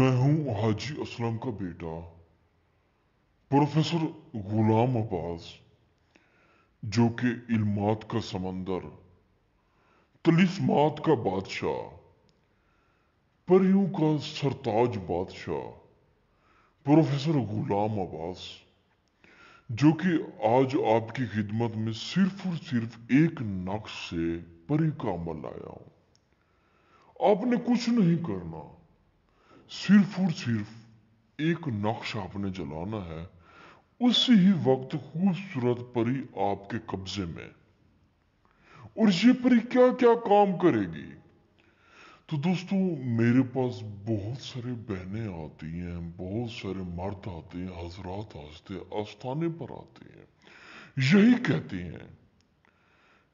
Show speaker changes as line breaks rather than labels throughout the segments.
मैं हूं हाजी असलम का बेटा प्रोफेसर गुलाम अब्बास, जो कि इल्मात का समंदर, तलिस्मात का बादशाह, परियों का सरताज बादशाह प्रोफेसर गुलाम अब्बास, जो कि आज आपकी खिदमत में सिर्फ और सिर्फ एक नक्श से परी का अमल लाया हूं। आपने कुछ नहीं करना, सिर्फ और सिर्फ एक नक्श आपने जलाना है। उसी ही वक्त खूबसूरत परी आपके कब्जे में। और ये परी क्या क्या काम करेगी? तो दोस्तों, मेरे पास बहुत सारे बहनें आती हैं, बहुत सारे मर्द आते हैं, हजरात हंसते आस्थाने पर आते हैं, यही कहते हैं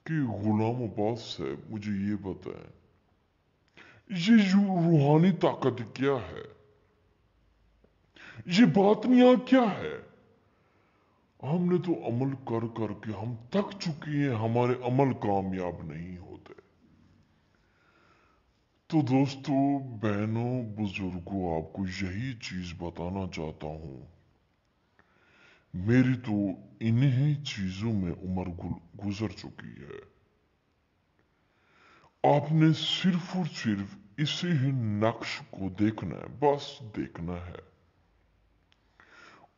कि गुलाम अब्बास साहब, मुझे ये बताएं, ये रूहानी ताकत क्या है, ये बातनियां क्या है? हमने तो अमल कर करके हम थक चुके हैं, हमारे अमल कामयाब नहीं होते। तो दोस्तों, बहनों, बुजुर्गों, आपको यही चीज बताना चाहता हूं। मेरी तो इन्हीं चीजों में उम्र गुजर चुकी है। आपने सिर्फ और सिर्फ इसी ही नक्श को देखना है, बस देखना है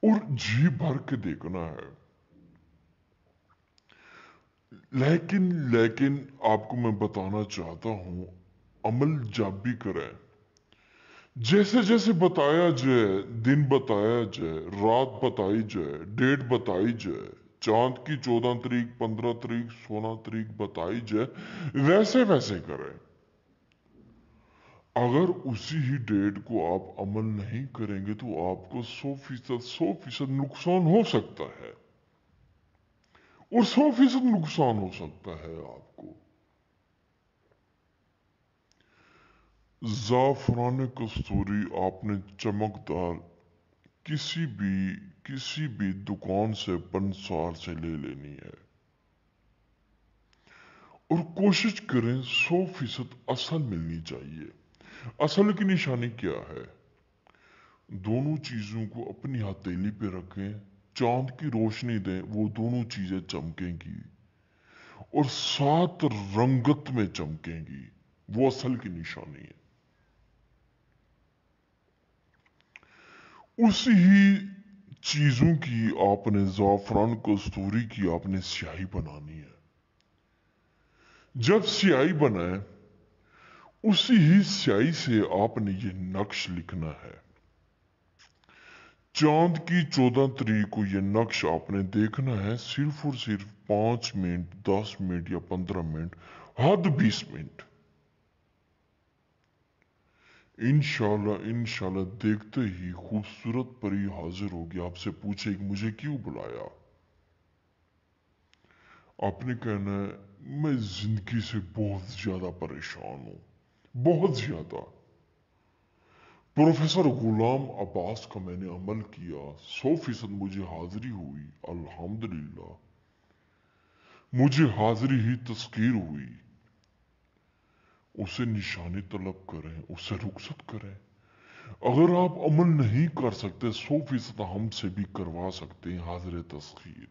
और जी भर के देखना है। लेकिन आपको मैं बताना चाहता हूं, अमल जब भी करें, जैसे जैसे बताया जाए, दिन बताया जाए, रात बताई जाए, डेट बताई जाए, चांद की 14 तारीख, 15 तारीख, 16 तारीख बताई जाए, वैसे वैसे करें। अगर उसी ही डेट को आप अमल नहीं करेंगे तो आपको 100% नुकसान हो सकता है, और 100% नुकसान हो सकता है आपको। ज़ाफ़रान कस्तूरी आपने चमकदार किसी भी दुकान से पंसार से ले लेनी है, और कोशिश करें 100% असल मिलनी चाहिए। असल की निशानी क्या है? दोनों चीजों को अपनी हथेली पे रखें, चांद की रोशनी दें, वो दोनों चीजें चमकेंगी और 7 रंगत में चमकेंगी। वो असल की निशानी है। उसी ही चीजों की आपने ज़ाफ़रान कस्तूरी की आपने स्याही बनानी है। जब स्याही बनाए, उसी ही स्याही से आपने ये नक्श लिखना है। चांद की 14 तारीख को ये नक्श आपने देखना है, सिर्फ और सिर्फ 5 मिनट, 10 मिनट या 15 मिनट, हद 20 मिनट। इंशाल्लाह देखते ही खूबसूरत परी हाजिर होगी, आपसे पूछेगी मुझे क्यों बुलाया। आपने कहना है, मैं जिंदगी से बहुत ज्यादा परेशान हूं, बहुत ज्यादा। प्रोफेसर गुलाम अब्बास का मैंने अमल किया, 100% मुझे हाजिरी हुई, अल्हम्दुलिल्लाह। मुझे हाजिरी ही तस्कीर हुई। उसे निशानी तलब करें, उसे रुखसत करें। अगर आप अमल नहीं कर सकते, 100% हमसे भी करवा सकते हैं हाजिर तस्खीर।